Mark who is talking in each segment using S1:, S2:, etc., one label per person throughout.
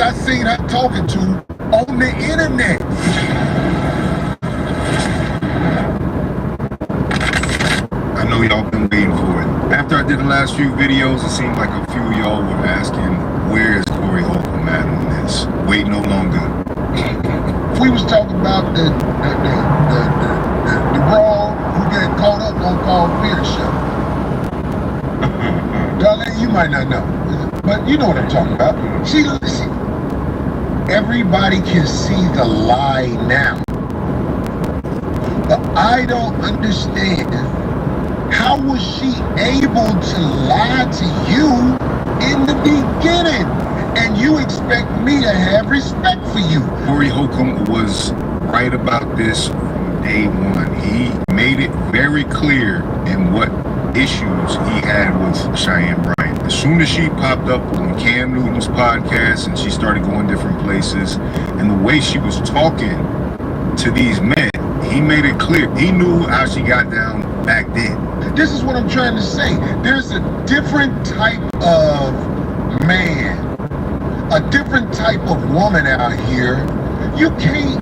S1: I seen her talking to on the internet.
S2: I know y'all been waiting for it. After I did the last few videos, it seemed like a few of y'all were asking, where is Corey Holcomb at on this? Wait no longer.
S1: We was talking about the brawl who get caught up on Paul Pierce show. Darlene, you might not know, but you know what I'm talking about. Everybody can see the lie now. But I don't understand, how was she able to lie to you in the beginning? And you expect me to have respect for you.
S2: Corey Holcomb was right about this from day one. He made it very clear in what issues he had with Cheyenne Bryant. As soon as she popped up on Cam Newton's podcast and she started going different places, and the way she was talking to these men, he made it clear. He knew how she got down back then.
S1: This is what I'm trying to say. There's a different type of man, a different type of woman out here. You can't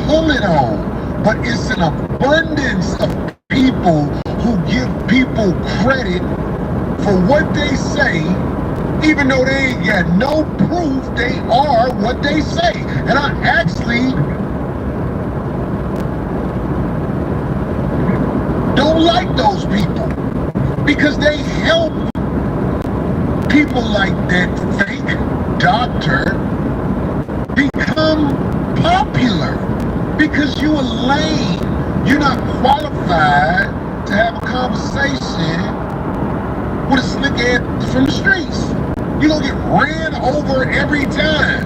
S1: pull it on, but it's an abundance of people who give people credit for what they say, even though they ain't got no proof they are what they say. And I actually don't like those people, because they help people like that fake doctor become popular, because you are lame. You're not qualified to have a conversation with a slick ass from the streets. You're gonna get ran over every time.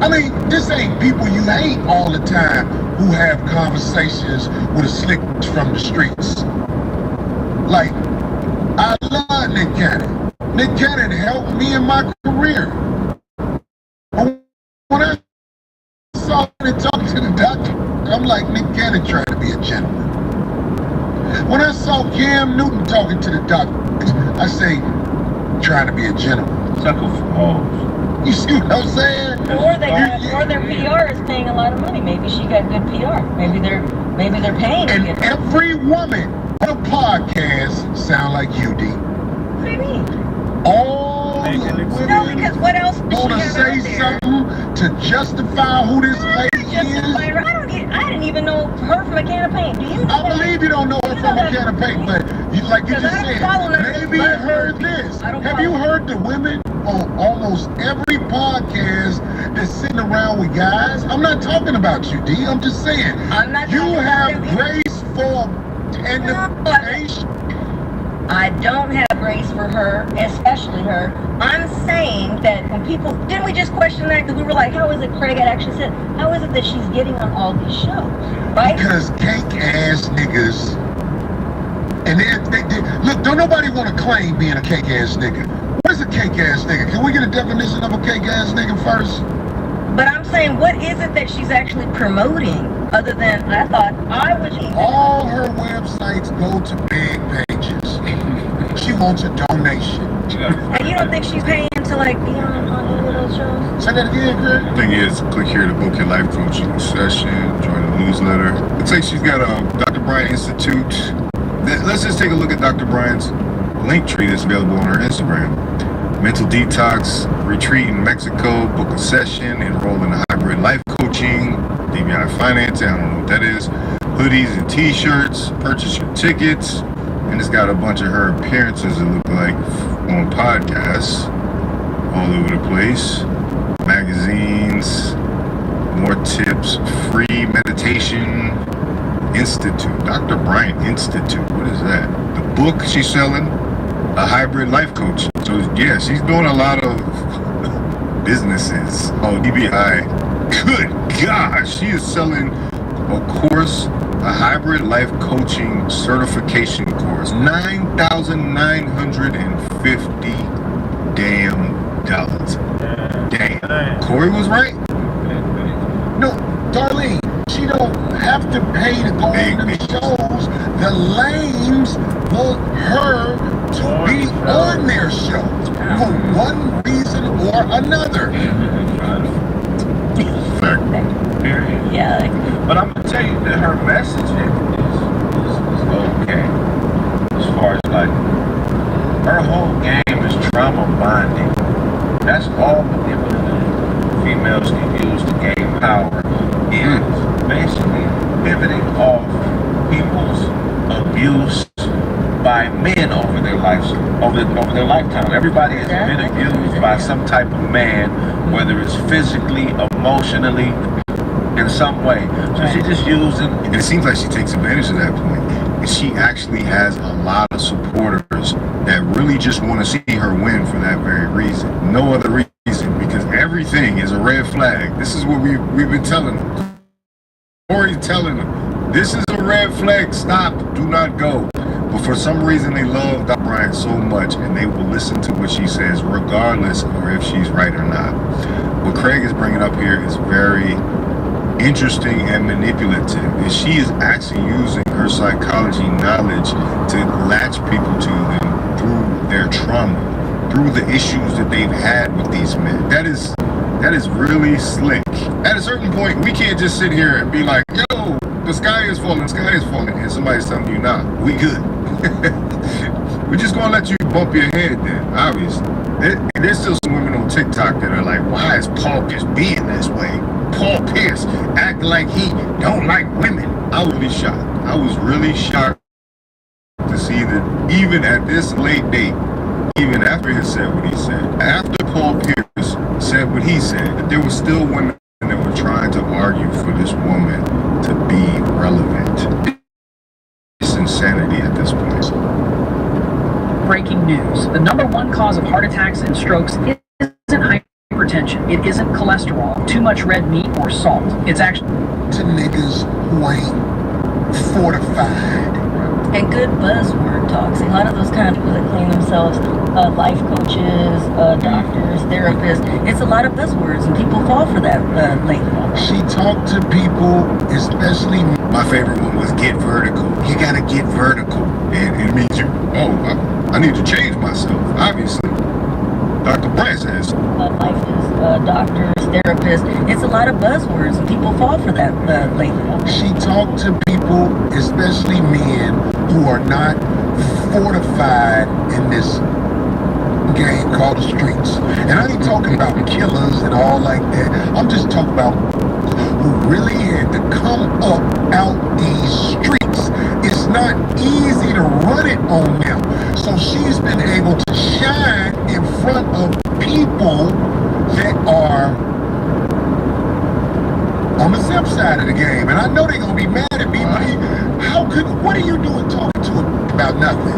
S1: I mean, this ain't people you hate all the time who have conversations with a slick from the streets. Like, I love Nick Cannon. Nick Cannon helped me in my career. But when I saw him talking to the doctor, I'm like, Nick Cannon trying to be a gentleman. When I saw Cam Newton talking to the doctor, I say, trying to be a gentleman.
S2: Sucker for balls.
S1: You see what I'm saying?
S3: Or their PR is paying a lot of money. Maybe she got good PR. Maybe they're paying.
S1: And every woman on a podcast sound like you, D.
S3: What do you mean?
S1: All the women
S3: No, because what else does she
S1: want to
S3: have
S1: say
S3: out there?
S1: something to justify who this lady
S3: Justify
S1: is.
S3: her. I didn't even know her from a can of paint. Do you know
S1: I believe you don't know her from a can of paint, but like you just said, maybe you heard this. Have you heard the women on almost every podcast that's sitting around with guys? I'm not talking about you, D. I'm just saying.
S3: I'm not
S1: You
S3: talking
S1: have
S3: about
S1: grace for anticipation.
S3: I don't have grace for her, especially her. I'm saying that when people, didn't we just question that? Because we were like, how is it, Craig had actually said, how is it that she's getting on all these shows, right?
S1: Because cake ass niggas, and they look, don't nobody want to claim being a cake ass nigga. What is a cake ass nigga? Can we get a definition of a cake ass nigga first?
S3: But I'm saying, what is it that she's actually promoting other than, I thought, I was...
S1: All her websites go to big pages. She wants a donation.
S3: And you don't think she's paying to like be on any of those shows?
S1: Say that again, Greg.
S2: The thing is, click here to book your life coaching session, join the newsletter. Looks like she's got a Dr. Bryant Institute. Let's just take a look at Dr. Bryant's link tree that's available on her Instagram. Mental detox, retreat in Mexico, book a session, enroll in a hybrid life coaching, DBI financing, I don't know what that is, hoodies and t-shirts, purchase your tickets, and it's got a bunch of her appearances, it look like, on podcasts all over the place, magazines, more tips, free meditation institute, Dr. Bryant Institute, what is that? The book she's selling, a hybrid life coach. So yeah, she's doing a lot of businesses. Oh, DBI, good gosh, she is selling a course, a hybrid life coaching certification course, $9,950 damn dollars. Damn. Corey was right.
S1: No, Darlene, she don't have to pay to go on the shows. The lames want her to be on their shows for one reason or are another.
S2: Period.
S3: Yeah. Like,
S4: But I'm gonna tell you that her message is okay. As far as like her whole game is trauma bonding. That's all manipulative females can use to gain power is basically pivoting off people's abuse by men over their lives, over their lifetime. Everybody has been abused by some type of man, whether it's physically, emotionally, in some way. So she just using.
S2: And it seems like she takes advantage of that point. And she actually has a lot of supporters that really just want to see her win for that very reason. No other reason, because everything is a red flag. This is what we've been telling them. Corey's telling them, this is a red flag, stop, do not go. But for some reason they love Dr. Bryant so much and they will listen to what she says regardless of if she's right or not. What Craig is bringing up here is very interesting and manipulative. And she is actually using her psychology knowledge to latch people to them through their trauma, through the issues that they've had with these men. That is really slick. At a certain point, we can't just sit here and be like, yo, the sky is falling, and somebody's telling you, nah, we good. We're just gonna let you bump your head then, obviously. There's still some women on TikTok that are like, why is Paul Pierce being this way? Paul Pierce acting like he don't like women. I was really shocked to see that even at this late date, even after he said what he said, after Paul Pierce said what he said, that there were still women that were trying to argue for this woman to be relevant. It's insanity at this point.
S5: Breaking news. The number one cause of heart attacks and strokes isn't hypertension. It isn't cholesterol, too much red meat, or salt. It's actually
S1: To niggas who ain't fortified.
S3: and good buzzword talks. A lot of those kind of people that claim themselves life coaches, doctors, therapists. It's a lot of buzzwords, and people fall for that lately.
S1: She talked to people, especially
S2: My favorite one was get vertical. You gotta get vertical. And it means I need to change myself, obviously. Dr. Bryant says,
S3: Life is doctors, therapists. It's a lot of buzzwords, and people fall for that lately.
S1: she talked to people, especially men, who are not fortified in this game called the streets. And I ain't talking about killers and all like that. I'm just talking about who really had to come up out these streets. It's not easy to run it on them. So she's been able to shine in front of people that are on the zip side of the game. And I know they're gonna be mad at me, but what are you doing talking to him about nothing?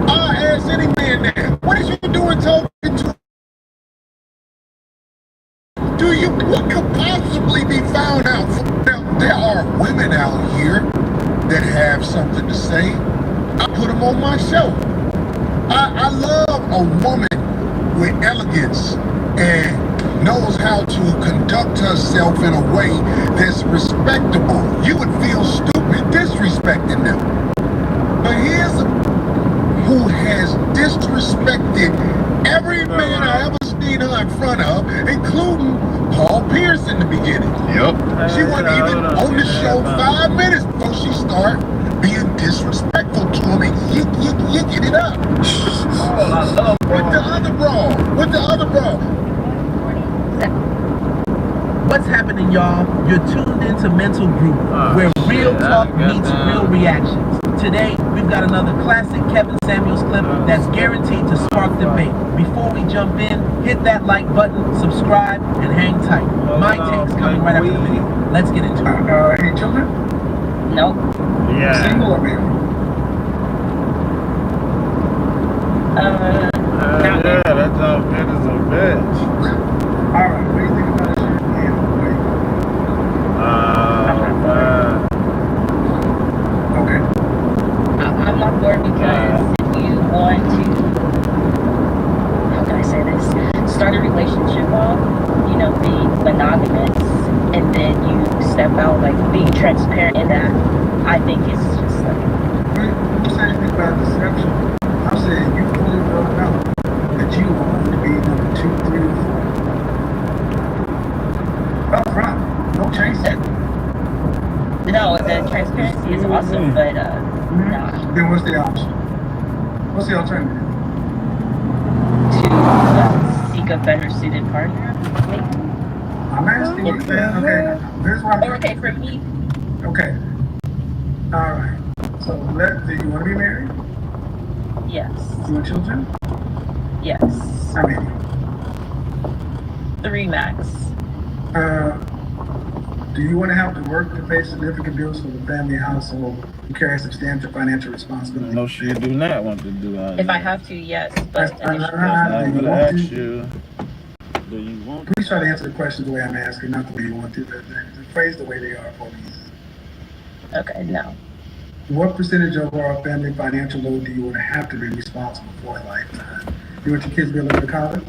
S1: I'll ask any man there, what is you doing talking to? What could possibly be found out? Now, there are women out here that have something to say. I put them on my show. I love a woman with elegance and knows how to conduct herself in a way that's respectable. You would feel stupid disrespecting them. But here's who has disrespected every man I ever seen her in front of, including Paul Pierce in the beginning.
S2: yep.
S1: She wasn't even on the show 5 minutes before she started being disrespectful to him and yicking it up. With the other bra.
S6: What's happening, y'all? You're tuned into Mental Group, where real talk meets real reactions. Today, we've got another classic Kevin Samuels clip that's guaranteed to spark debate. Before we jump in, hit that like button, subscribe, and hang tight. My take's coming right after the video. Let's get into it.
S1: Any children?
S3: Nope.
S1: Single or married?
S4: That's all good as a bitch.
S1: Alright, what do you think about this? Okay.
S3: I'm on board because if you want to, how can I say this, start a relationship off, be monogamous, and then you step out, like being transparent in that, I think it's just like.
S1: I'm saying anything about deception. I'm saying you fully know that you want to be
S3: is awesome, but no.
S7: Then what's the option? What's the alternative?
S3: To seek a better suited partner, maybe.
S7: I'm asking you that. Okay, here's what I'm
S3: Okay, for me,
S7: Okay. All right. So do you want to be married?
S3: yes,
S7: Do you want children?
S3: yes,
S7: How many?
S3: 3 max.
S7: Do you want to have to work to pay significant bills for the family and household and carry substantial financial responsibility?
S8: No, she do not want to do all that.
S3: If I have to, yes, but
S7: That's
S3: initially,
S8: I
S7: do
S8: would
S7: you want
S8: ask
S7: to?
S8: you, do you want to?
S7: Please try to answer the questions the way I'm asking, not the way you want to. The phrase the way they are for me.
S3: okay, no.
S7: What percentage of our family financial load do you want to have to be responsible for a lifetime? You want your kids to be able to go to college?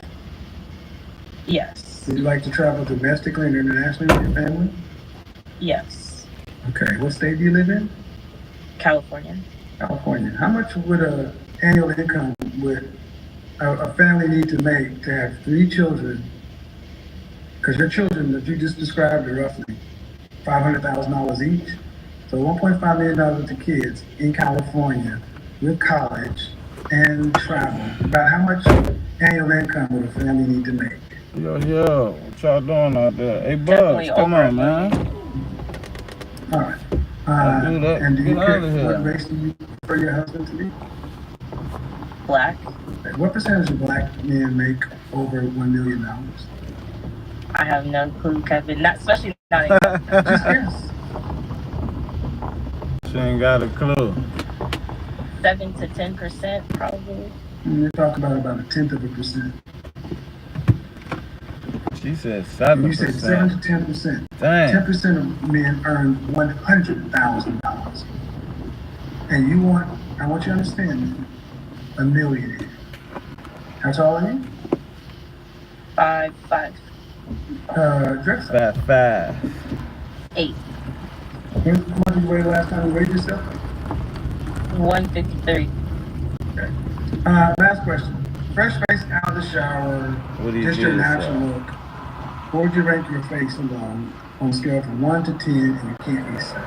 S3: Yes,
S7: Would you like to travel domestically and internationally with your family?
S3: yes.
S7: Okay. What state do you live in?
S3: California.
S7: California. How much would a annual income would a family need to make to have 3 children? Because your children that you just described are roughly $500,000 each. So $1.5 million with the kids in California with college and travel. About how much annual income would a family need to make?
S8: Yo, what y'all doing out there? Hey,
S3: Definitely
S8: Bugs, come
S3: over
S8: on, man.
S7: All right.
S8: I'll do that.
S7: And do you
S8: Get
S7: care
S8: out of here.
S7: what race do you prefer your husband to be?
S3: Black.
S7: What percentage of black men make over $1 million?
S3: I have no clue, Kevin. Not especially not in
S7: Just guess.
S8: She ain't got a clue.
S3: 7 to 10%, probably.
S7: You're talking about a tenth of a percent.
S8: She said 7%.
S7: You said 7 to 10%.
S8: Dang.
S7: 10% of men earn $100,000. And I want you to understand, a millionaire. How tall are you?
S3: 5'5",
S7: Dress up.
S8: 5'5".
S3: 8,
S7: How much did you weigh last time you weighed yourself?
S3: 153.
S7: Okay. Last question. Fresh face out of the shower,
S8: What do you
S7: just
S8: do
S7: your
S8: yourself?
S7: natural look. What would you rank your face alone on a scale from 1 to 10 and you can't be set?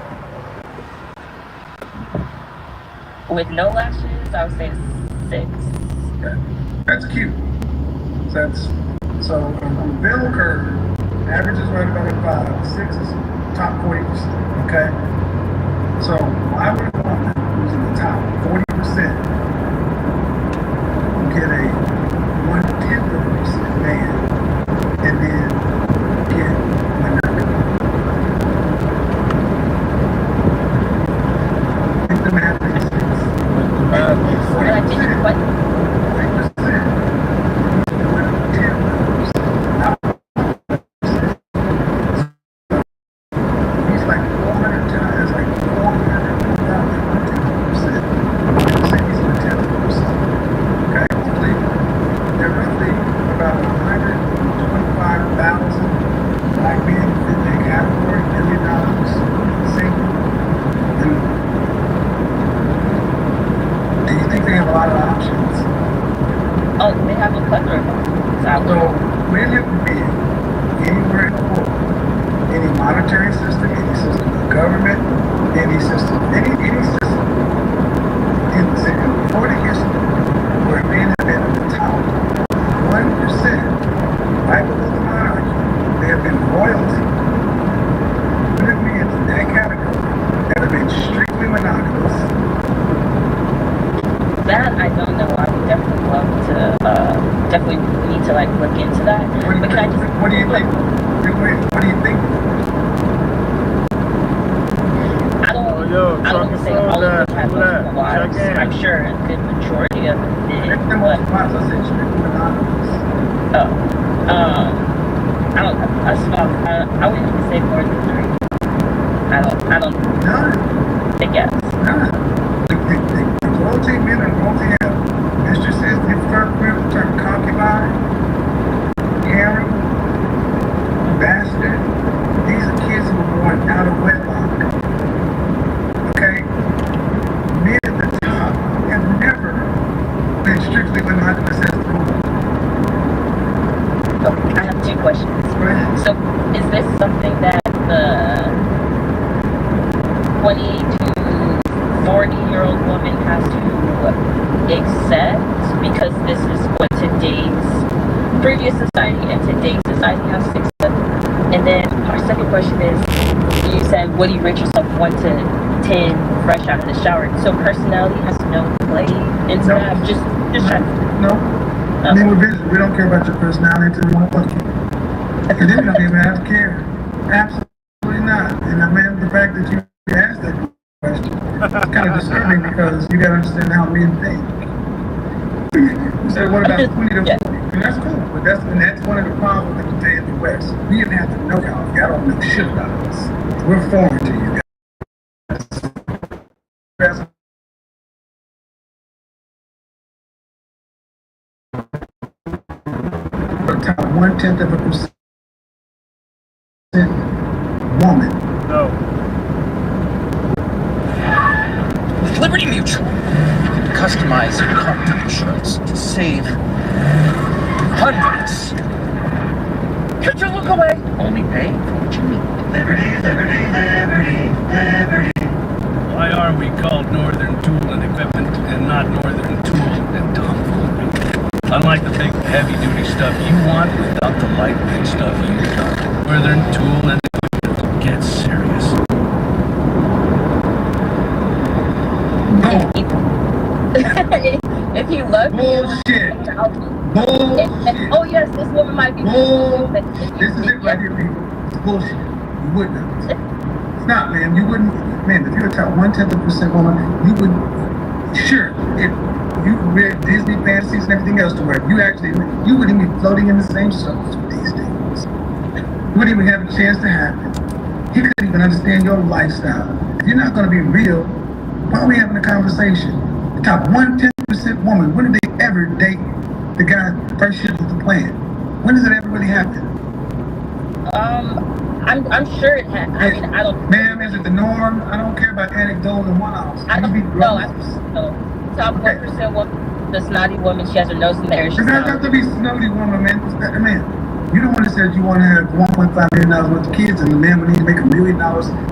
S3: With no lashes, I would say 6.
S7: Okay. That's cute. So on the bell curve, average is right about at 5. 6 is top 40%. Okay. So why would a woman who's in the top 40% get a 1/10% man and then get monogamy? Think the math makes sense.
S3: But I didn't quite.
S7: 40%. 10%. He's like 400 times, like 400%. He's in the 10%. Okay, they're roughly about 125,000 black men in that category, $1 million single. And do you think they have a lot of options?
S3: Oh, they have a plethora of options. I
S7: So
S3: would.
S7: women men anywhere in the world, any monetary system, any system of government, any system in the 40 history where men have been at the top 1%, right below the monarchy, they have been royalty. Women men in that category that have been strictly monogamous.
S3: That I don't know. I would definitely love to. Definitely need to like look into that. But can I just?
S7: What do you think? What do you think?
S3: I don't.
S8: Oh, yo,
S3: I don't
S8: talking
S3: say
S8: so
S3: all of them have
S8: loud.
S3: multiple wives.
S8: Check in.
S3: I'm sure a good majority of them did,
S7: Them
S3: but
S7: wives, I said strictly monogamous.
S3: I don't. I wouldn't even say more than 3. I don't
S7: None.
S3: think yes.
S7: None. The royalty men and royalty have mistresses, they refer to the term concubine, harem, bastard. These are kids who were born out of wedlock. Okay? Men at the top have never been strictly monogamous as a rule.
S3: Okay, I have 2 questions.
S7: Go ahead.
S3: So, is this something that the 20 to
S9: 40-year-old woman has to accept, because this is what today's previous society and today's society has to accept. And then our second question is, you said, what do you rate yourself 1 to 10 fresh out of the shower? So personality has no play into that. Just trying.
S7: No. I mean, we're busy. We don't care about your personality until we want to fuck you. And then we don't even have to care. Absolutely not. And I mean, the fact that you asked that question is kind of disturbing, because you got to understand how men think. You said, what about 20 to 40? And that's cool, but that's one of the problems that today in the West. We didn't have to know y'all. Y'all don't know shit about us. We're foreign to you guys. Top 1/10 of a percent woman.
S8: No.
S10: With Liberty Mutual, you can customize your car insurance to save hundreds. Could you look away? Only pay for what you need. Liberty, Liberty, Liberty, Liberty.
S11: Why are we called Northern Tool and Equipment and not Northern Tool and Tomfoolery? Unlike the big heavy-duty stuff you want without the lightweight stuff you don't. Northern Tool and Equipment. Get serious.
S9: If you love
S7: Bullshit. Bullshit.
S9: Oh yes, this woman might be.
S7: This is it right here, people. It's bullshit. You wouldn't. It's not, man. You wouldn't. Man, if you're a top 1/10% woman, you would. Sure, if you read Disney fantasies and everything else to where you wouldn't be floating in the same circles with these things. You wouldn't even have a chance to happen. He couldn't even understand your lifestyle. If you're not going to be real, why are we having a conversation? The top 1/10% woman, when did they ever date the guy first shift of the plan? When does it ever really happen?
S9: I'm sure it has. I mean, I don't.
S7: Ma'am, is it the norm? I don't care about anecdotal and one-offs.
S9: I don't know. Top 1% woman, the snotty woman, she has her nose in the air.
S7: It doesn't have to be snotty woman, man. Man, you the one that said you want to have $1.5 million worth of kids, and the man would need to make $1 million to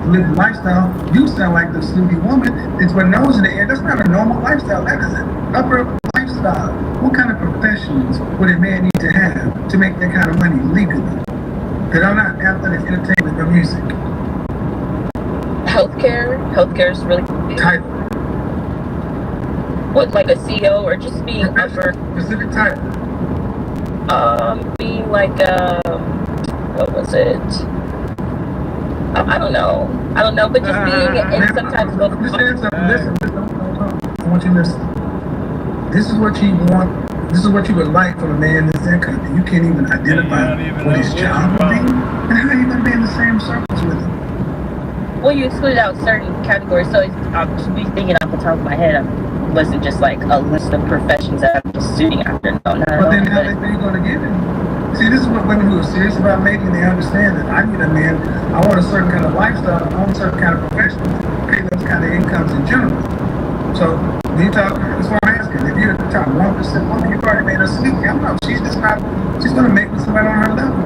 S7: live the lifestyle. You sound like the snooty woman. It's with nose in the air. That's not a normal lifestyle. That is an upper lifestyle. What kind of professions would a man need to have to make that kind of money legally? Because I'm not athletic, entertainment, or music.
S9: Healthcare is really big.
S7: Title.
S9: What, like a CEO or just being upper?
S7: Specific title.
S9: Being like what was it? I don't know, but just being in some type of.
S7: Listen, I want you to listen. This is what you want. This is what you would like from a man in this income. And you can't even identify what his job would be. And how are you going to be in the same circles with him?
S9: Well, you excluded out certain categories, so I'm just thinking off the top of my head. It wasn't just like a list of professions that I'm just shooting after. No,
S7: but then how are you going to get it? See, this is what women who are serious about making, they understand that I need a man, I want a certain kind of lifestyle, I want a certain kind of profession, pay those kind of incomes in general. So, when you talk, that's why I'm asking, if you're the top 1% woman, you've already made her sleep. I don't know, she's going to make with somebody on her level.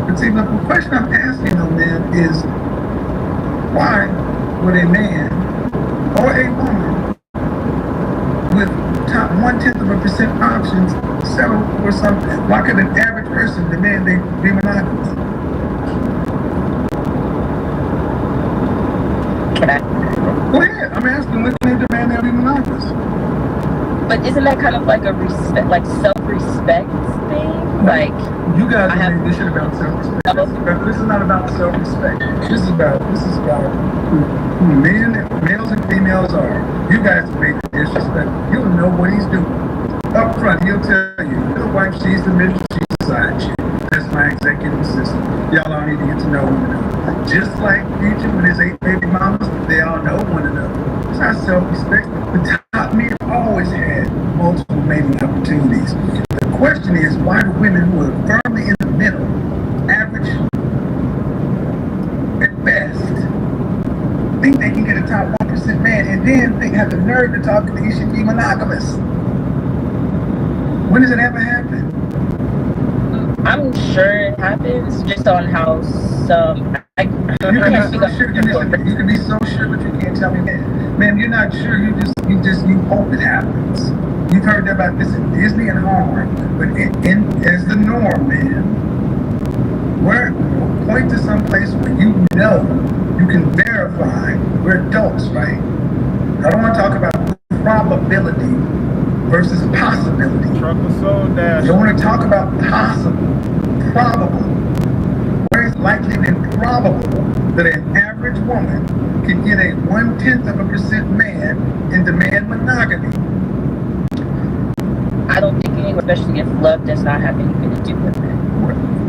S7: But see, the question I'm asking them then is, why would a man or a woman with top 1/10% options settle for something? Why could an average person demand they be monogamous?
S9: Can I?
S7: Go ahead. I'm asking, when can they demand they'll be monogamous?
S9: But isn't that kind of like a self-respect thing? Like,
S7: you guys are making this shit about self-respect. This is not about self-respect. This is about who males and females are. You guys are making disrespect. You'll know what he's doing. Up front, he'll tell you, your wife, she's the middle, she's the side chick. That's my executive assistant. Y'all all need to get to know one another. Just like Future with his 8 baby mamas, they all know one another. It's not self-respect. The top men always had multiple mating opportunities. The question is, why do women who are firmly in the middle, average at best, think they can get a top 1% man and then have the nerve to talk that he should be monogamous? When does it ever happen?
S9: I'm sure it happens, just on how some.
S7: You can be so sure, but you can't tell me that. Man, you're not sure. You hope it happens. You've heard about this in Disney and Hallmark, but as the norm, man. Point to some place where you know you can verify. We're adults, right? I don't want to talk about probability versus possibility.
S8: Truck was sold dash.
S7: I don't want to talk about possible, probable. Where it's likely than probable that an average woman can get a 0.1% man and demand monogamy.
S9: I don't think anyone, especially if love does not have anything to do with it.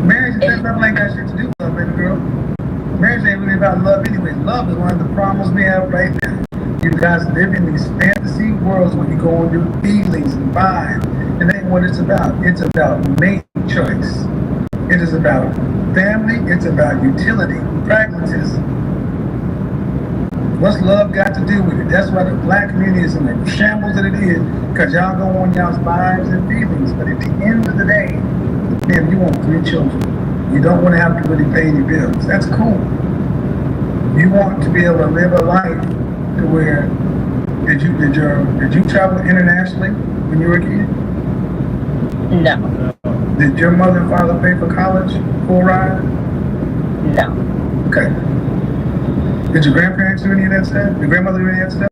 S7: Marriage and love ain't got shit to do with love, baby girl. Marriage ain't really about love anyway. Love is one of the problems we have right now. You guys live in these fantasy worlds where you go on your feelings and vibes. And that ain't what it's about. It's about mate choice. It is about family. It's about utility, pragmatism. What's love got to do with it? That's why the black community is in the shambles that it is, because y'all go on y'all's vibes and feelings. But at the end of the day, man, you want 3 children. You don't want to have to really pay any bills. That's cool. You want to be able to live a life to where did you travel internationally when you were a kid?
S9: No.
S7: Did your mother and father pay for college, full ride?
S9: No.
S7: Okay. Did your grandparents do any of that stuff? Your grandmother do any of that stuff?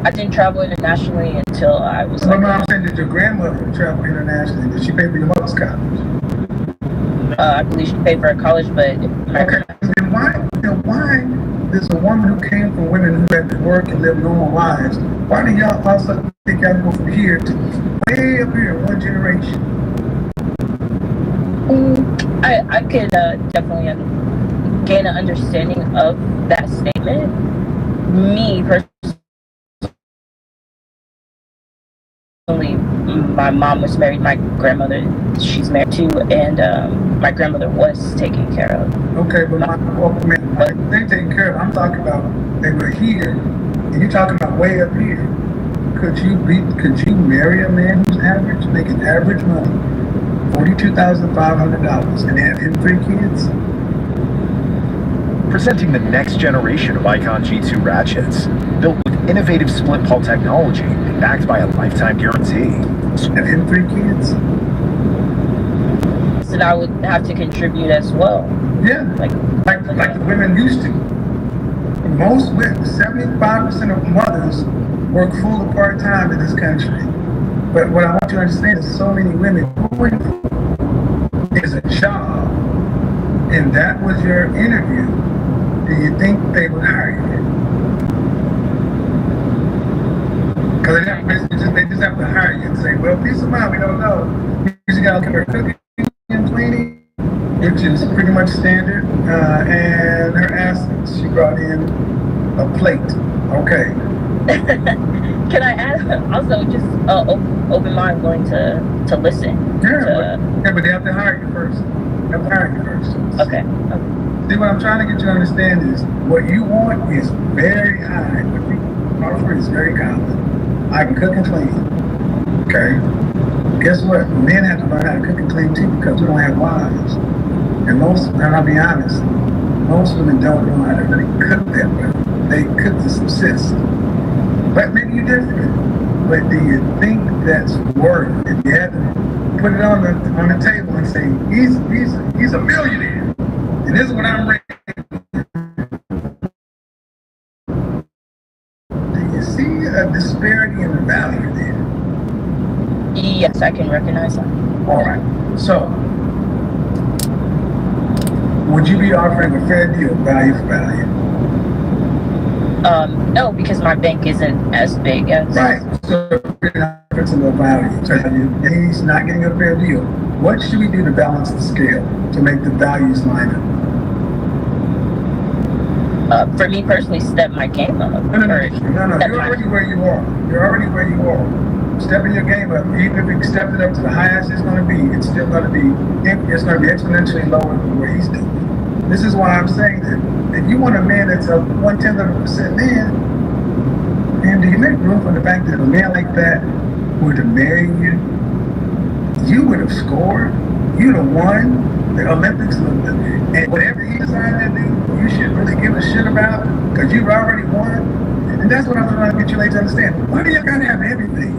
S9: I didn't travel internationally until I was
S7: So I'm saying, did your grandmother travel internationally? Did she pay for your mother's college?
S9: I believe she paid for her college, but
S7: okay. Then why does a woman who came from women who had to work and live normal lives, why do y'all also think y'all go from here to way up here in one generation?
S9: I could definitely gain an understanding of that statement. Me personally, my mom was married, my grandmother, she's married too, and my grandmother was taken care of.
S7: Okay, but they taken care of. I'm talking about they were here, and you're talking about way up here. Could you marry a man who's making average money, $42,500, and have him 3 kids?
S12: Presenting the next generation of Icon G2 ratchets, built with innovative split pull technology and backed by a lifetime guarantee.
S7: Have him 3 kids?
S9: So I would have to contribute as well.
S7: Yeah, like the women used to. Most women, 75% of mothers work full or part-time in this country. But what I want you to understand is so many women going is a job, and that was your interview. Do you think they would hire you? Because they just have to hire you and say, well, peace of mind, we don't know. You just got to look at her cooking and cleaning, which is pretty much standard, and her assets. She brought in a plate. Okay.
S9: Can I add also just open mind, willing to listen?
S7: Yeah, but they have to hire you first. They have to hire you first.
S9: Okay.
S7: See, what I'm trying to get you to understand is what you want is very high. What you offer is very common. I can cook and clean. Okay? Guess what? Men have to learn how to cook and clean too because we don't have wives. And I'll be honest, most women don't know how to really cook that well. They cook to subsist. But maybe you're different. But do you think that's worth it? If you had to put it on the table and say, he's a millionaire. And this is what I'm rating. Do you see a disparity in the value there?
S9: Yes, I can recognize that.
S7: All right. So, would you be offering a fair deal, value for value?
S9: No, because my bank isn't as big as...
S7: Right. So, it's a low value. So, he's not getting a fair deal. What should we do to balance the scale to make the values line up?
S9: For me personally, step my game up.
S7: No. You're already where you are. Stepping your game up, even if you step it up to the highest it's going to be, it's still going to be exponentially lower than where he's doing. This is why I'm saying that if you want a man that's a 0.1% man, do you make room for the fact that a man like that were to marry you, you would have scored you the one, the Olympics, and whatever he decided to do, you should really give a shit about because you've already won. And that's what I'm trying to get you ladies to understand. Why do you gotta have everything?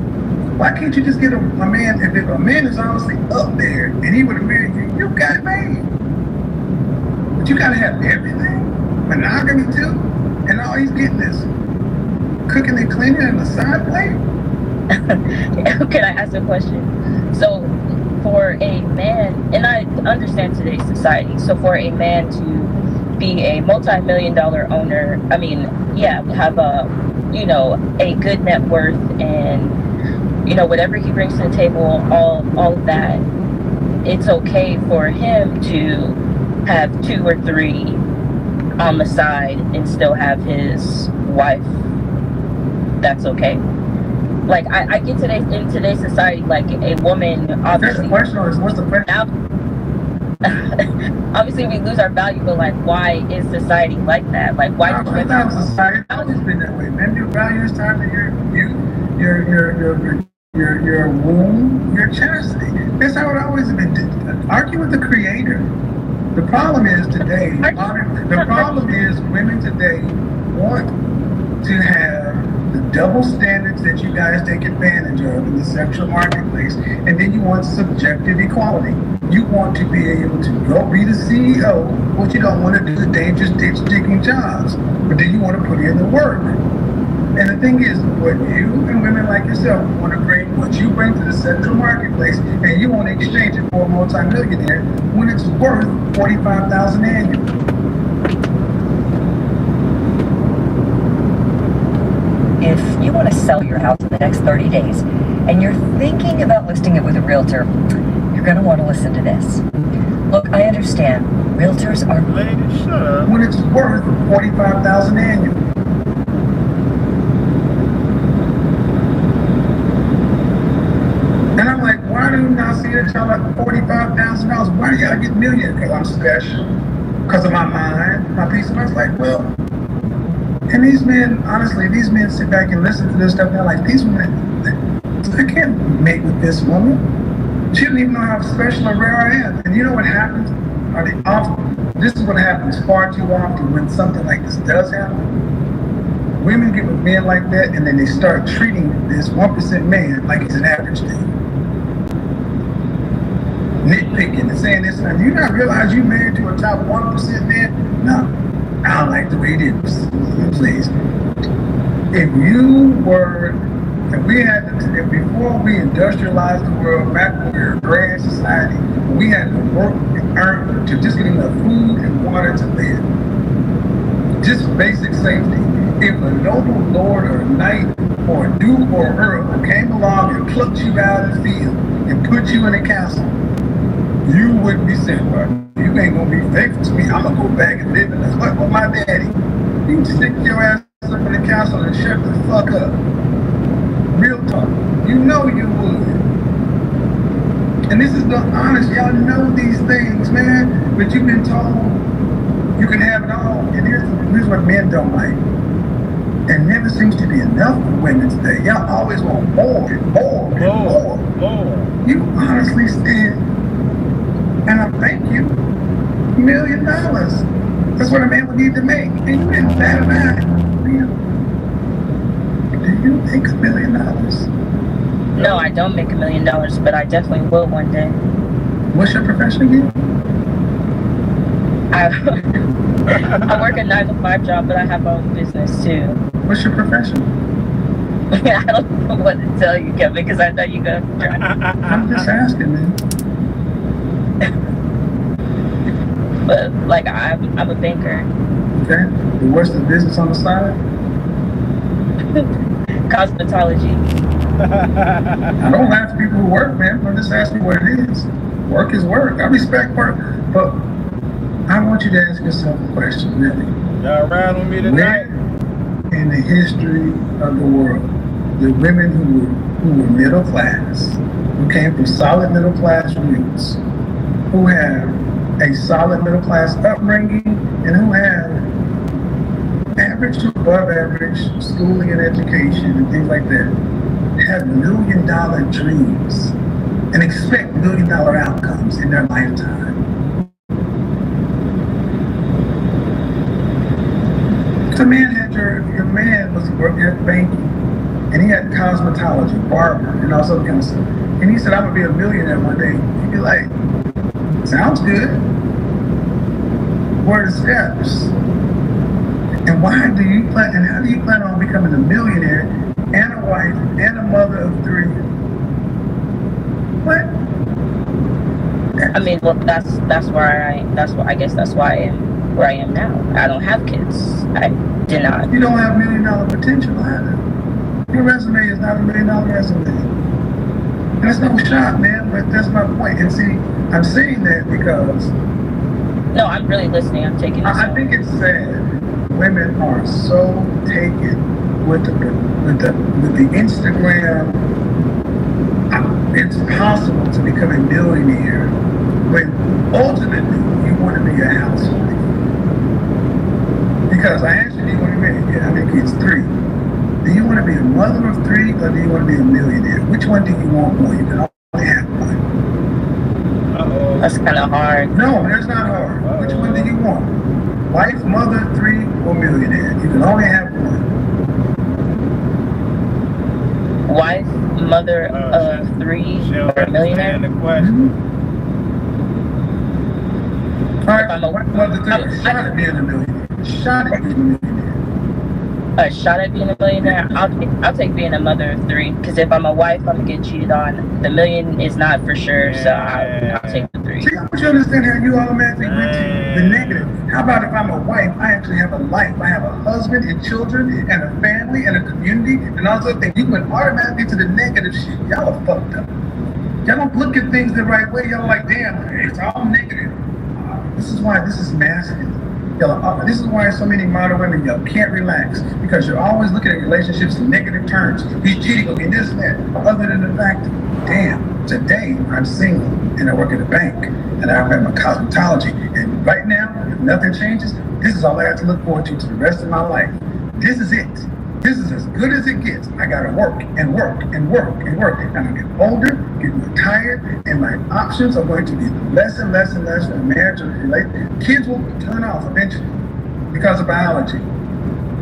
S7: Why can't you just get a man, if a man is honestly up there and he would have married you, you got it made. But you gotta have everything? Monogamy too? And all he's getting is cooking and cleaning and a side plate?
S9: Can I ask a question? So for a man, and I understand today's society, so for a man to be a multi-million-dollar owner, I mean, yeah, have a, you know, a good net worth and, you know, whatever he brings to the table, all of that, it's okay for him to have 2 or 3 on the side and still have his wife. That's okay. Like I get today in today's society, like a woman obviously.
S7: What's the question?
S9: Obviously, we lose our value, but like, why is society like that? Like, why?
S7: Society always been that way. Men do value is time to your womb, your chastity. That's how it always been. Argue with the Creator. The problem is today. The problem is women today want to have the double standards that you guys take advantage of in the sexual marketplace, and then you want subjective equality. You want to be able to go be the CEO, but you don't want to do the dangerous ditch digging jobs, but then you want to put in the work. And the thing is, what you and women like yourself want to bring, what you bring to the sexual marketplace, and you want to exchange it for a multi-millionaire when it's worth $45,000 annually.
S13: If you want to sell your house in the next 30 days and you're thinking about listing it with a realtor, you're going to want to listen to this. Look, I understand realtors are
S7: when it's worth $45,000 annually. And I'm like, why do you not see it tell like $45,000? Why do y'all get millions? Because I'm special. Because of my mind, my peace of mind. It's like, well. And these men, honestly, these men sit back and listen to this stuff. They're like, these women, I can't mate with this woman. She doesn't even know how special or rare I am. And you know what happens? This is what happens far too often when something like this does happen. Women get with men like that, and then they start treating this 1% man like he's an average thing. Nitpicking and saying this, and you not realize you married to a top 1% man? No. I don't like the way it is. Please. If before we industrialized the world, back when we were a grand society, we had to work and earn to just get enough food and water to live. Just basic safety. If a noble lord or a knight or a duke or a earl came along and plucked you out of the field and put you in a castle, you wouldn't be sent, right? You ain't gonna be faithful to me. I'm gonna go back and live in the hut with my daddy. You can stick your ass up in the castle and shut the fuck up. Real talk. You know you would. And this is the honest. Y'all know these things, man. But you've been told you can have it all. And here's what men don't like. There never seems to be enough for women today. Y'all always want more and more and more. You honestly stand. And I thank you. $1 million. That's what a man would need to make. And you didn't bat an eye. Do you make $1 million?
S9: No, I don't make $1 million, but I definitely will one day.
S7: What's your profession again?
S9: I work a 9-to-5 job, but I have my own business too.
S7: What's your profession?
S9: I don't know what to tell you, Kevin, because I know you're gonna try.
S7: I'm just asking, man.
S9: But like I'm a banker.
S7: Okay. What's the business on the side?
S9: Cosmetology.
S7: I don't laugh at people who work, man. I'm just asking what it is. Work is work. I respect work, but I want you to ask yourself a question, really.
S8: Y'all ride with me tonight?
S7: Where in the history of the world, the women who were middle class, who came from solid middle class roots, who have a solid middle class upbringing, and who have average to above average schooling and education and things like that, have $1 million dreams and expect $1 million outcomes in their lifetime. The man had your man was working at banking, and he had cosmetology, barber, and all sorts of kind of stuff. And he said, "I'm gonna be a millionaire one day." You'd be like, "Sounds good. What are the steps? And why do you plan? And how do you plan on becoming a millionaire and a wife and a mother of 3? What?"
S9: I mean, well, that's where I guess that's why I am where I am now. I don't have kids. I did not.
S7: You don't have $1 million potential either. Your resume is not a $1 million resume. And it's no shot, man, but that's my point. And see, I'm saying that because
S9: No, I'm really listening. I'm taking this.
S7: I think it's sad. Women are so taken with the Instagram. It's possible to become a millionaire when ultimately you want to be a housewife. Because I asked you, do you want to be how many kids? 3. Do you want to be a mother of 3 or do you want to be a millionaire? Which one do you want more? You can only have one.
S9: That's kind of hard.
S7: No, that's not hard. Which one do you want? Wife, mother, 3, or millionaire? You can only have one.
S9: Wife, mother of 3, or a millionaire?
S7: All right, I'm a wife, mother, 3. Shot at being a millionaire. Shot at being a millionaire.
S9: A shot at being a millionaire? I'll take being a mother of 3. Because if I'm a wife, I'm gonna get cheated on. The million is not for sure, so I'll take the 3.
S7: See, I want you to understand how you automatically went to the negative. How about if I'm a wife, I actually have a life. I have a husband and children and a family and a community and all sorts of things. You went automatically to the negative shit. Y'all are fucked up. Y'all don't look at things the right way. Y'all like, damn, it's all negative. This is why this is masculine. This is why so many modern women, y'all can't relax, because you're always looking at relationships in negative terms. He's cheating on me, this and that. Other than the fact that, damn, today I'm single and I work at a bank and I have my cosmetology. And right now, if nothing changes, this is all I have to look forward to the rest of my life. This is it. This is as good as it gets. I gotta work and work and work and work. And I'm getting older, getting retired, and my options are going to be less and less and less for marriage or relationship. Kids will turn off eventually because of biology.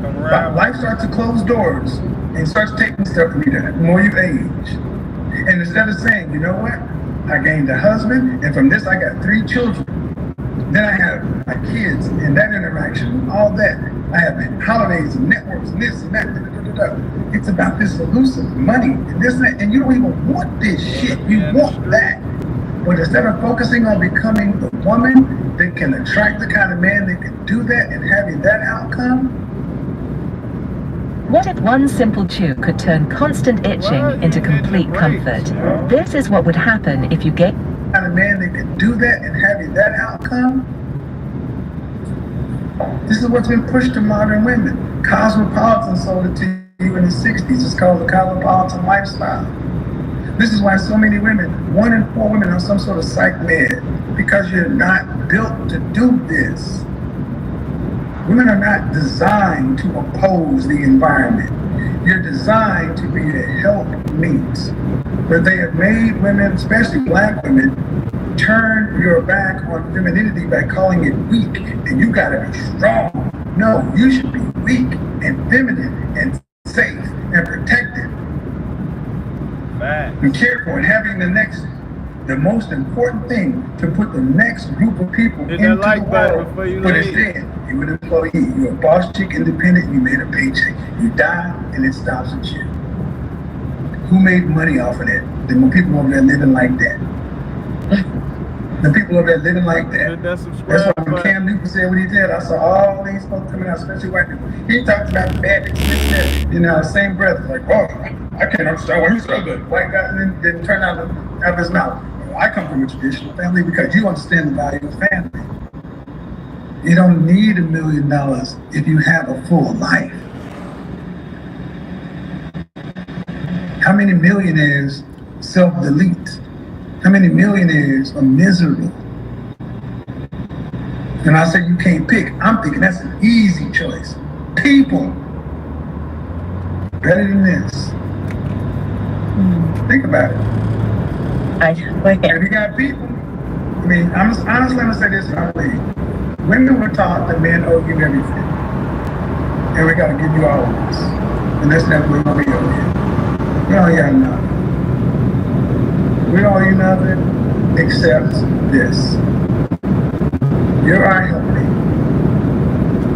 S7: But life starts to close doors and starts taking stuff from you the more you age. And instead of saying, you know what? I gained a husband, and from this I got 3 children. Then I have my kids and that interaction, all that. I have holidays and networks and this and that. It's about this elusive money and this and that. And you don't even want this shit. You want that. But instead of focusing on becoming the woman that can attract the kind of man that can do that and having that outcome.
S13: What if one simple chew could turn constant itching into complete comfort? This is what would happen if you gave
S7: kind of man that can do that and having that outcome. This is what's been pushed to modern women. Cosmopolitan sold it to you in the 60s. It's called the cosmopolitan lifestyle. This is why so many women, 1 in 4 women on some sort of psych med, because you're not built to do this. Women are not designed to oppose the environment. You're designed to be a helpmeet. But they have made women, especially black women, turn your back on femininity by calling it weak, and you gotta be strong. No, you should be weak and feminine and safe and protected. And careful in having the most important thing to put the next group of people into the world. But instead, you're an employee, you're a boss chick, independent, you made a paycheck. You die and it stops at you. Who made money off of that? The people over there living like that. The people over there living like that. That's why when Cam Newton said what he did, I saw all these folks coming out, especially white people. He talked about the bandits, same breath, like, oh, I can't understand why he's so good. White guy didn't turn out of his mouth. Well, I come from a traditional family because you understand the value of family. You don't need $1 million if you have a full life. How many millionaires self-delete? How many millionaires are miserable? And I say you can't pick. I'm thinking that's an easy choice. People. Better than this. Think about it. And you got people, I mean, honestly, I'm going to say this, I believe. Women were taught that men owe you everything. And we got to give you all of this. And that's never going to be over here. We owe you nothing. We owe you nothing except this. You're our helpmate.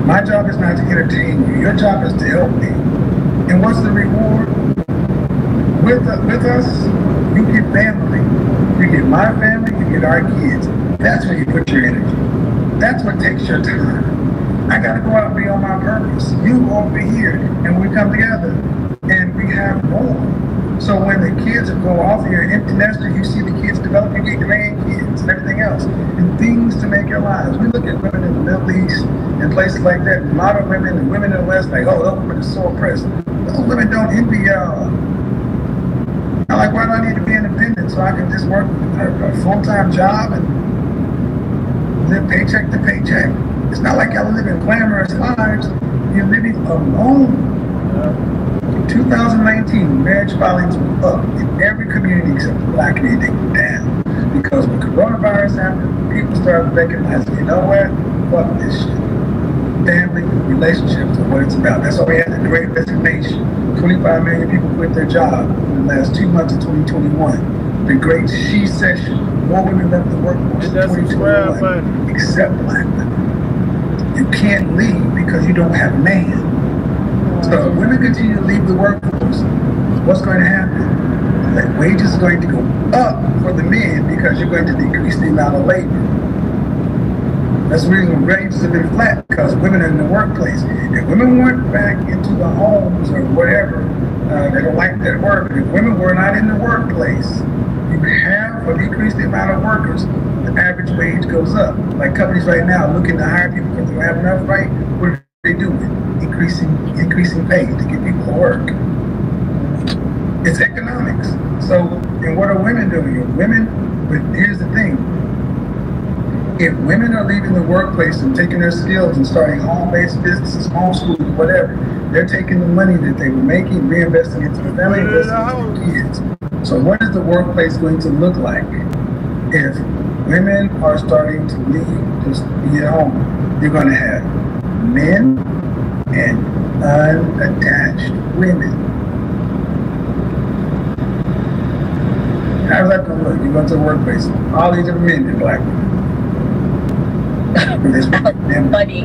S7: My job is not to entertain you. Your job is to help me. And what's the reward? With us, you get family. You get my family, you get our kids. That's where you put your energy. That's what takes your time. I gotta go out and be on my purpose. You go over here and we come together and we have more. So when the kids go off here, empty nester, you see the kids develop, you get grandkids and everything else. And things to make your lives. We look at women in the Middle East and places like that, a lot of women and women in the West, like, oh, those women are so oppressed. Those women don't envy y'all. I'm like, why do I need to be independent so I can just work a full-time job and live paycheck to paycheck? It's not like y'all living glamorous lives. You're living alone. In 2019, marriage filings were up in every community except the Black community. They were down. Because when coronavirus happened, people started recognizing, you know what? Fuck this shit. Family, relationships are what it's about. That's why we had the Great Resignation. 25 million people quit their job in the last 2 months of 2021. The Great She Session. More women left the workforce in 2021, except Black women. You can't leave because you don't have a man. So if women continue to leave the workforce, what's going to happen? That wages are going to go up for the men because you're going to decrease the amount of labor. That's the reason wages have been flat, because women are in the workplace. If women went back into the homes or whatever, they don't like that work. If women were not in the workplace, you have or decrease the amount of workers, the average wage goes up. Like companies right now looking to hire people because they don't have enough, right? What are they doing? Increasing pay to get people to work. It's economics. So, and what are women doing? But here's the thing. If women are leaving the workplace and taking their skills and starting home-based businesses, homeschooling, whatever, they're taking the money that they were making, reinvesting into the family, investing into the kids. So what is the workplace going to look like if women are starting to leave, just be at home? You're going to have men and unattached women. How's that going to look? You go to the workplace, all these different men and Black women.
S9: Money.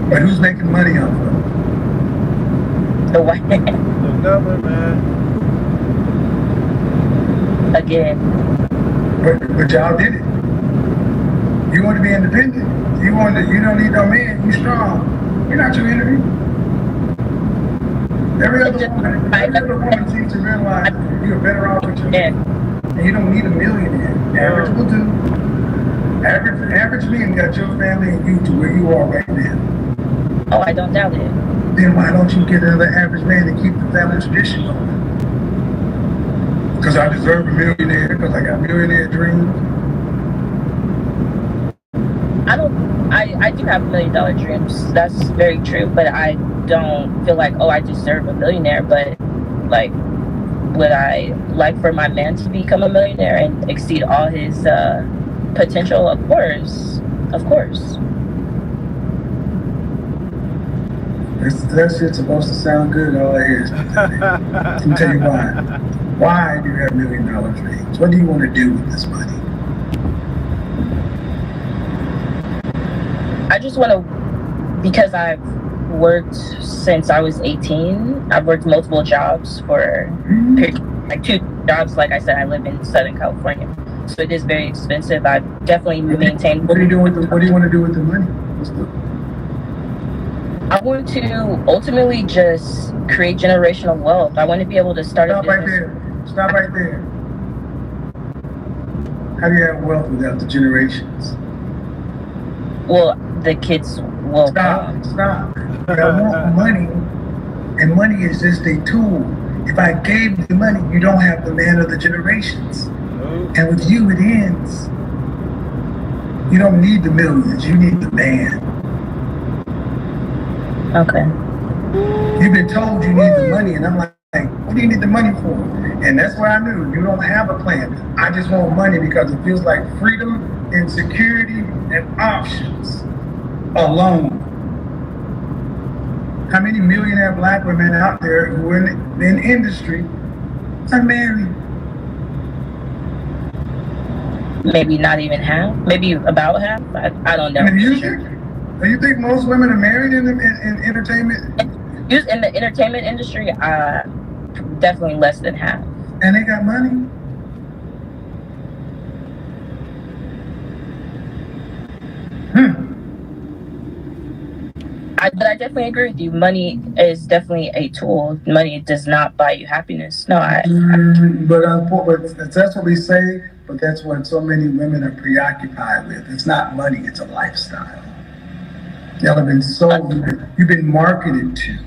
S7: But who's making money off of it?
S9: The white man.
S8: The government.
S9: Again.
S7: But y'all did it. You want to be independent. You don't need no man. You strong. You're not your enemy. Every other woman seems to realize you're better off with your man. And you don't need a millionaire. Average will do. Average men got your family and you to where you are right now.
S9: Oh, I don't doubt it.
S7: Then why don't you get another average man to keep the family tradition going? Because I deserve a millionaire, because I got millionaire dreams.
S9: I do have $1 million dreams. That's very true, but I don't feel like, oh, I deserve a millionaire, but like, would I like for my man to become a millionaire and exceed all his potential? Of course.
S7: That shit's supposed to sound good, all it is. Let me tell you why. Why do you have $1 million dreams? What do you want to do with this money?
S9: I just want to, because I've worked since I was 18. I've worked multiple jobs for like 2 jobs. Like I said, I live in Southern California, so it is very expensive. I definitely maintain.
S7: What do you want to do with the money?
S9: I want to ultimately just create generational wealth. I want to be able to start a business.
S7: Stop right there. How do you have wealth without the generations?
S9: Well, the kids will.
S7: Stop. I want money, and money is just a tool. If I gave you the money, you don't have the man of the generations. And with you, it ends. You don't need the millions. You need the man.
S9: Okay.
S7: You've been told you need the money, and I'm like, what do you need the money for? And that's why I knew you don't have a plan. I just want money because it feels like freedom and security and options alone. How many millionaire black women out there who are in the industry are married?
S9: Maybe not even half. Maybe about half. I don't know.
S7: In the music? Do you think most women are married in entertainment?
S9: In the entertainment industry, definitely less than half.
S7: And they got money?
S9: But I definitely agree with you. Money is definitely a tool. Money does not buy you happiness. No,
S7: But that's what we say, but that's what so many women are preoccupied with. It's not money, it's a lifestyle. Y'all have been you've been marketed to.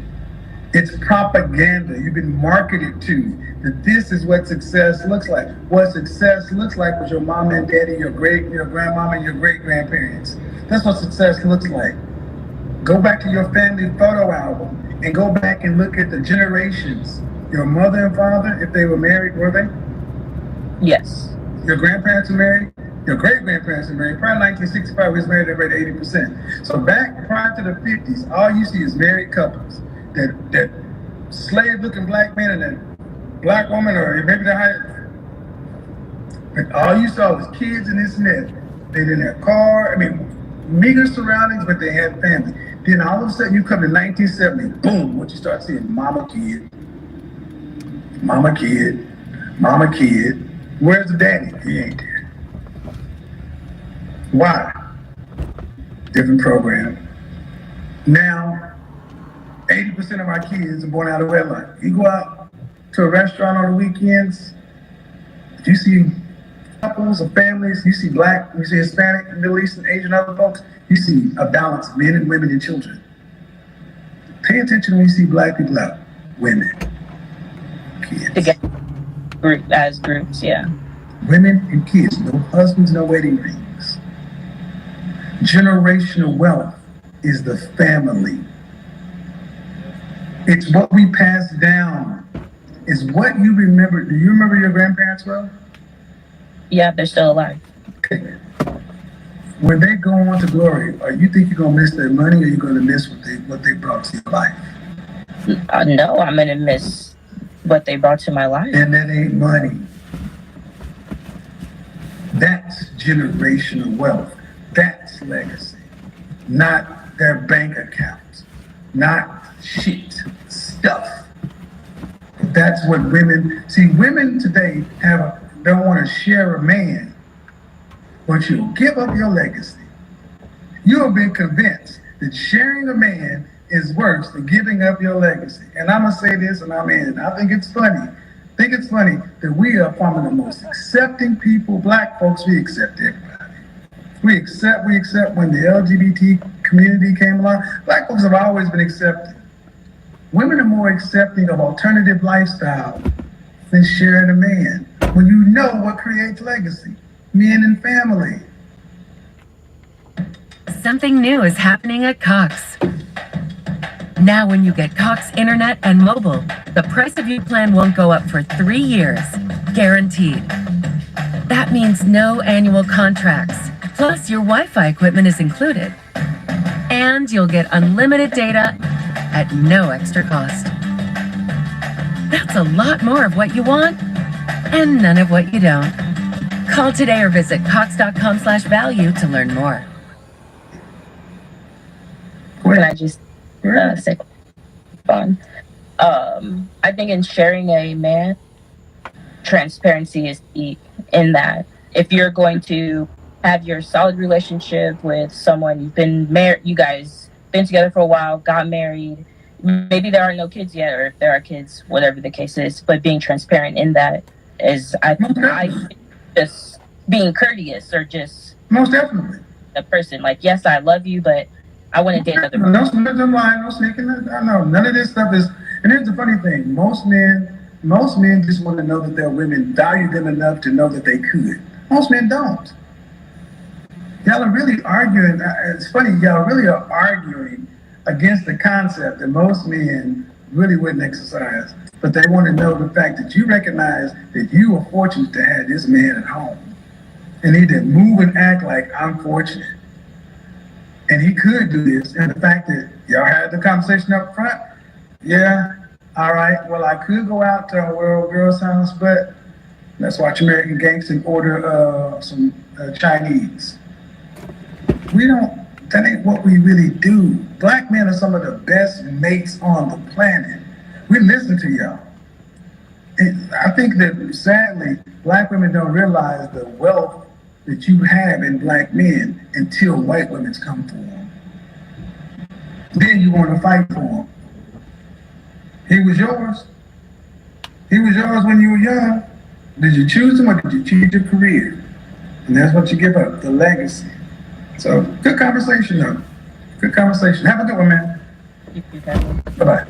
S7: It's propaganda. You've been marketed to that this is what success looks like. What success looks like was your mom and daddy, your grandmama, and your great grandparents. That's what success looks like. Go back to your family photo album and go back and look at the generations. Your mother and father, if they were married, were they?
S9: Yes.
S7: Your grandparents were married? Your great-grandparents were married. Prior to 1965, we was married at a rate of 80%. So back prior to the 50s, all you see is married couples. That slave-looking black man and that black woman, or maybe the higher. But all you saw was kids and this and that. They're in their car. I mean, meager surroundings, but they had family. Then all of a sudden you come to 1970, boom, what you start seeing, mama, kid, mama, kid, mama, kid. Where's the daddy? He ain't there. Why? Different program. Now, 80% of our kids are born out of wedlock. You go out to a restaurant on the weekends, you see couples of families, you see black, you see Hispanic, Middle Eastern, Asian, other folks, you see a balance of men and women and children. Pay attention when you see black people out. Women, kids.
S9: Together, as groups, yeah.
S7: Women and kids, no husbands, no wedding rings. Generational wealth is the family. It's what we pass down. It's what you remember. Do you remember your grandparents well?
S9: Yeah, they're still alive.
S7: Okay. When they go on to glory, you think you're gonna miss their money, or you're gonna miss what they brought to your life?
S9: No, I'm gonna miss what they brought to my life.
S7: And that ain't money. That's generational wealth. That's legacy. Not their bank accounts. Not shit, stuff. That's what women see. Women today don't want to share a man, but you'll give up your legacy. You have been convinced that sharing a man is worse than giving up your legacy. And I'm gonna say this, and I think it's funny. I think it's funny that we are one of the most accepting people. Black folks, we accept everybody. We accept when the LGBT community came along. Black folks have always been accepting. Women are more accepting of alternative lifestyle than sharing a man. When you know what creates legacy, men and family.
S14: Something new is happening at Cox. Now when you get Cox Internet and mobile, the price of your plan won't go up for 3 years, guaranteed. That means no annual contracts, plus your Wi-Fi equipment is included. And you'll get unlimited data at no extra cost. That's a lot more of what you want and none of what you don't. Call today or visit cox.com/value to learn more.
S9: Can I just say fun? I think in sharing a man, transparency is key in that. If you're going to have your solid relationship with someone, you've been married, you guys been together for a while, got married, maybe there are no kids yet, or if there are kids, whatever the case is, but being transparent in that is, I just being courteous, or just
S7: most definitely
S9: a person like, yes, I love you, but I want to date other people.
S7: No lying, no sneaking. No, none of this stuff is. And here's the funny thing: most men just want to know that their women value them enough to know that they could. Most men don't. Y'all are really arguing. It's funny. Y'all really are arguing against the concept that most men really wouldn't exercise, but they want to know the fact that you recognize that you are fortunate to have this man at home. And he didn't move and act like I'm fortunate. And he could do this. And the fact that y'all had the conversation up front, yeah, all right, well, I could go out to a World Girls House, but let's watch American Gangster and order some Chinese. That ain't what we really do. Black men are some of the best mates on the planet. We listen to y'all. I think that sadly, black women don't realize the wealth that you have in black men until white women's come for them. Then you want to fight for him. He was yours. He was yours when you were young. Did you choose him or did you choose your career? And that's what you give up, the legacy. So, good conversation though. Good conversation. Have a good one, man. Bye-bye.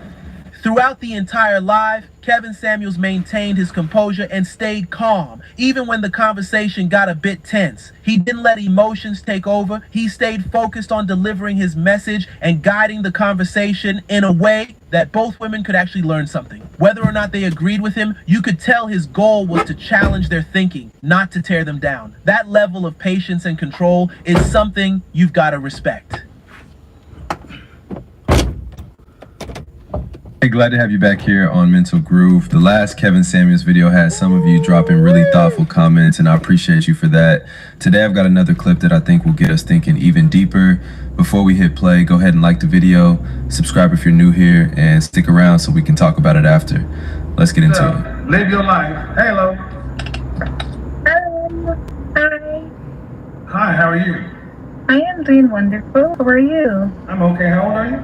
S6: Throughout the entire live, Kevin Samuels maintained his composure and stayed calm, even when the conversation got a bit tense. He didn't let emotions take over. He stayed focused on delivering his message and guiding the conversation in a way that both women could actually learn something. Whether or not they agreed with him, you could tell his goal was to challenge their thinking, not to tear them down. That level of patience and control is something you've got to respect.
S15: Hey, glad to have you back here on Mental Groove. The last Kevin Samuels video had some of you dropping really thoughtful comments, and I appreciate you for that. Today I've got another clip that I think will get us thinking even deeper. Before we hit play, go ahead and like the video, subscribe if you're new here, and stick around so we can talk about it after. Let's get into it.
S7: Live your life. Hello.
S16: Hi.
S7: Hi, how are you?
S16: I am doing wonderful. How are you?
S7: I'm okay. How old are you?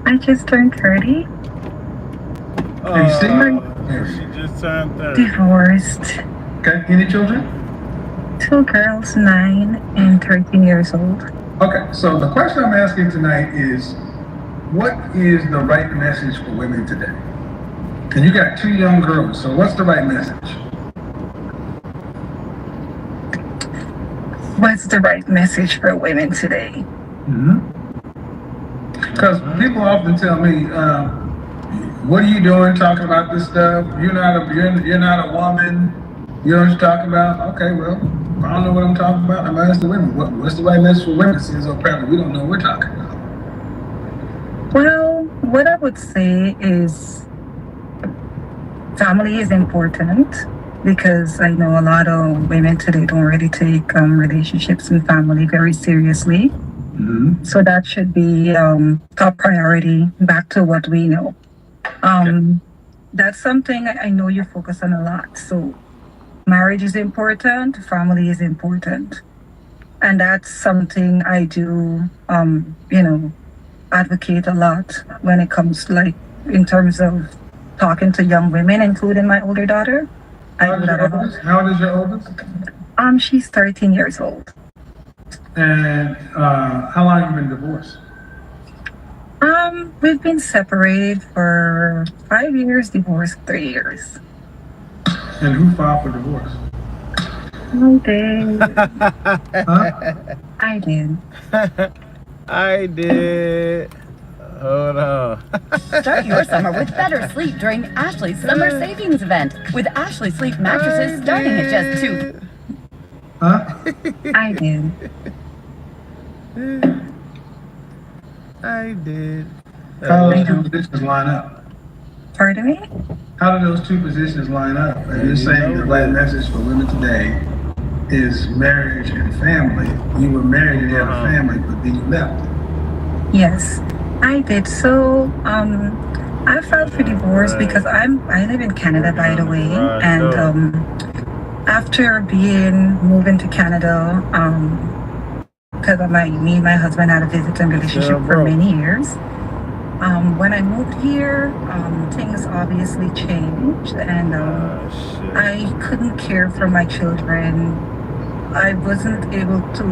S16: I just turned 30.
S7: Are you single?
S8: She just turned 30.
S16: Divorced.
S7: Okay. Any children?
S16: 2 girls, 9 and 13 years old.
S7: Okay. So the question I'm asking tonight is, what is the right message for women today? And you got 2 young girls. So what's the right message?
S16: What's the right message for women today?
S7: Because people often tell me, what are you doing talking about this stuff? You're not a woman. You know what you're talking about? Okay, well, I don't know what I'm talking about. I'm asking women, what's the right message for women? Since apparently we don't know what we're talking about.
S16: Well, what I would say is family is important, because I know a lot of women today don't really take relationships and family very seriously. So that should be top priority, back to what we know. That's something I know you focus on a lot. So marriage is important, family is important. And that's something I do, advocate a lot when it comes to, like, in terms of talking to young women, including my older daughter.
S7: How old is your oldest?
S16: She's 13 years old.
S7: And how long have you been divorced?
S16: We've been separated for 5 years, divorced 3 years.
S7: And who filed for divorce?
S16: I did. I did.
S8: I did. Hold on.
S17: Start your summer with better sleep during Ashley's Summer Savings Event. With Ashley Sleep mattresses starting at just $2.
S16: I did.
S8: I did.
S7: How do those 2 positions line up?
S16: Pardon me?
S7: How do those 2 positions line up? And you're saying the right message for women today is marriage and family. You were married and you had a family, but then you left.
S16: Yes, I did. So, I filed for divorce because I live in Canada, by the way, and after moving to Canada, because me and my husband had a visiting relationship for many years. When I moved here, things obviously changed, and I couldn't care for my children. I wasn't able to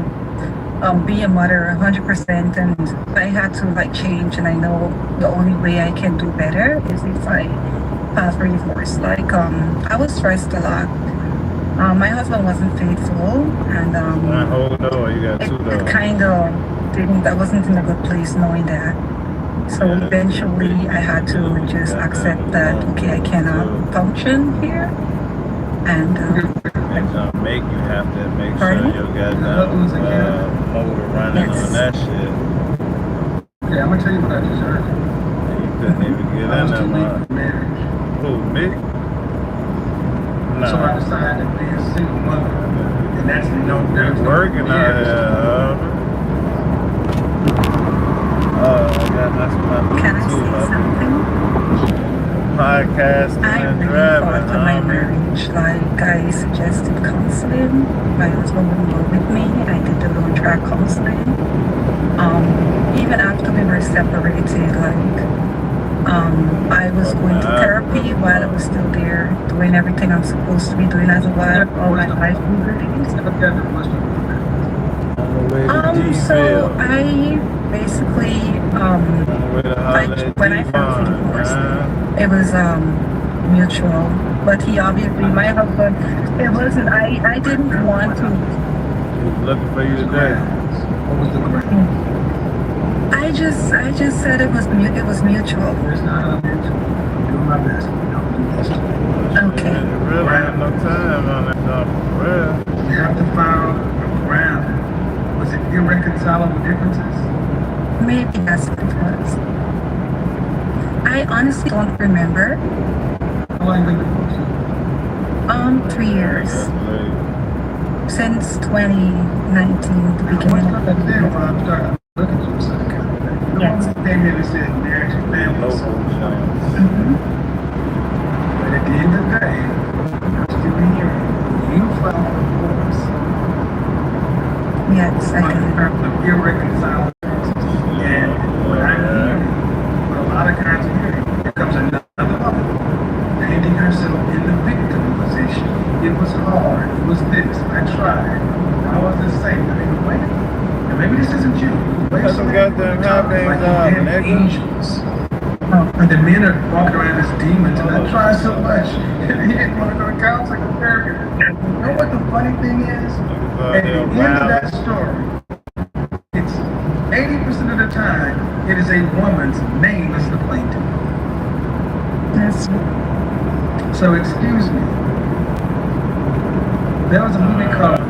S16: be a mother 100%, and I had to change. And I know the only way I can do better is if I file for divorce. I was stressed a lot. My husband wasn't faithful, and
S8: hold on, you got 2 dogs.
S16: it kind of didn't. I wasn't in a good place knowing that. So eventually I had to just accept that, okay, I cannot function here. And
S8: They're gonna make you have to make sure
S16: Pardon?
S8: your goddamn motor running on that shit.
S7: Yeah, I'm gonna tell you what I just heard.
S8: You couldn't even get
S7: I was
S8: in
S7: too
S8: there,
S7: late for marriage.
S8: Who, me?
S7: So I decided to be a single mother. And that's no
S8: It's working out here. That's my
S16: can I say something?
S8: Podcasting
S16: I
S8: and
S16: really
S8: driving.
S16: thought for my marriage, like I suggested counseling. My husband wouldn't go with me. I did the low track counseling. Even after we were separated, like I was going to therapy while I was still there, doing everything I'm supposed to be doing as a wife, all my life duties. So I basically when I filed for divorce, it was mutual. But he obviously, my husband, it wasn't. I didn't want to.
S8: He's looking for you today.
S7: What was the ground?
S16: I just said it was mutual.
S7: It's not mutual. Do my best. Don't do this.
S16: Okay.
S8: Really have no time on that stuff. Well,
S7: You have to file a ground. Was it irreconcilable differences?
S16: Maybe that's what it was. I honestly don't remember.
S7: How long have you been divorced?
S16: 3 years. Since 2019, the beginning of the year.
S7: I'm starting to look at you some kind of thing.
S16: Yes.
S7: They really said marriage and family. So,
S16: Mm-hmm.
S7: but at the end of the day, I'm still here. You filed for divorce.
S16: Yes, I did.
S7: In terms of irreconcilable differences. And what I'm hearing, what a lot of kinds of hearing, here comes another woman painting herself in the victim position. It was hard. It was this. I tried. I was the same. I mean, wait. And maybe this isn't you.
S8: That's some goddamn happenings out, nigga.
S7: Angels. And the men are walking around as demons, and I tried so much. And he didn't want to go to counseling or therapy. You know what the funny thing is? At the end of that story, it's 80% of the time, it is a woman's name as the plaintiff.
S16: Yes.
S7: So excuse me. There was a movie called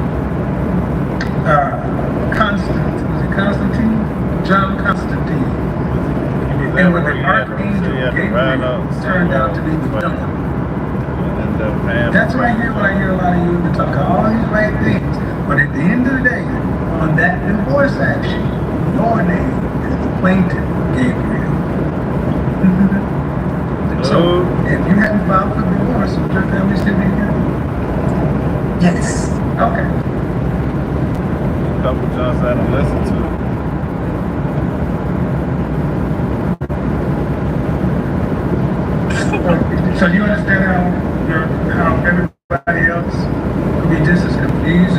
S7: Constantine? John Constantine. And when the Archangel Gabriel turned out to be the devil. That's what I hear when I hear a lot of you talk all these right things. But at the end of the day, on that divorce action, your name is the plaintiff, Gabriel. So, if you hadn't filed for divorce, would your family still be here?
S16: Yes.
S7: Okay.
S8: A couple jumps I don't listen to.
S7: So you understand how everybody else could be just as confused